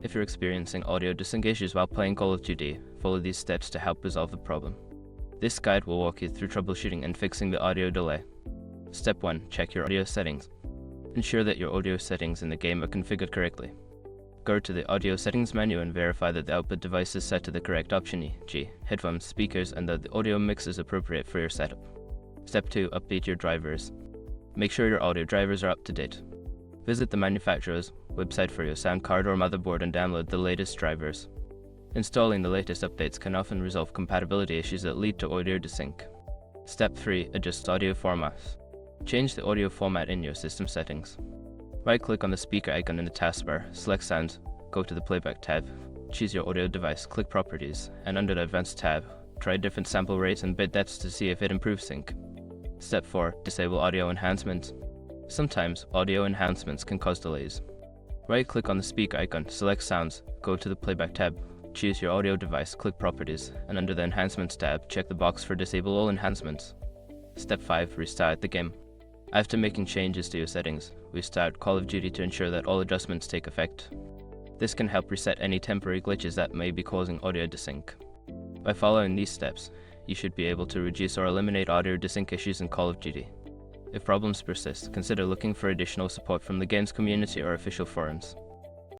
If you're experiencing audio desync issues while playing Call of Duty, follow these steps to help resolve the problem. This guide will walk you through troubleshooting and fixing the audio delay. Step 1. Check your audio settings. Ensure that your audio settings in the game are configured correctly. Go to the audio settings menu and verify that the output device is set to the correct option, e.g. headphones, speakers, and that the audio mix is appropriate for your setup. Step 2. Update your drivers. Make sure your audio drivers are up to date. Visit the manufacturer's website for your sound card or motherboard and download the latest drivers. Installing the latest updates can often resolve compatibility issues that lead to audio desync. Step 3. Adjust audio formats. Change the audio format in your system settings. Right-click on the speaker icon in the taskbar, select Sounds, go to the Playback tab, choose your audio device, click Properties, and under the Advanced tab, try different sample rates and bit depths to see if it improves sync. Step 4. Disable audio enhancements. Sometimes, audio enhancements can cause delays. Right-click on the speaker icon, select Sounds, go to the Playback tab, choose your audio device, click Properties, and under the Enhancements tab, check the box for Disable all enhancements. Step 5. Restart the game. After making changes to your settings, restart Call of Duty to ensure that all adjustments take effect. This can help reset any temporary glitches that may be causing audio desync. By following these steps, you should be able to reduce or eliminate audio desync issues in Call of Duty. If problems persist, consider looking for additional support from the game's community or official forums.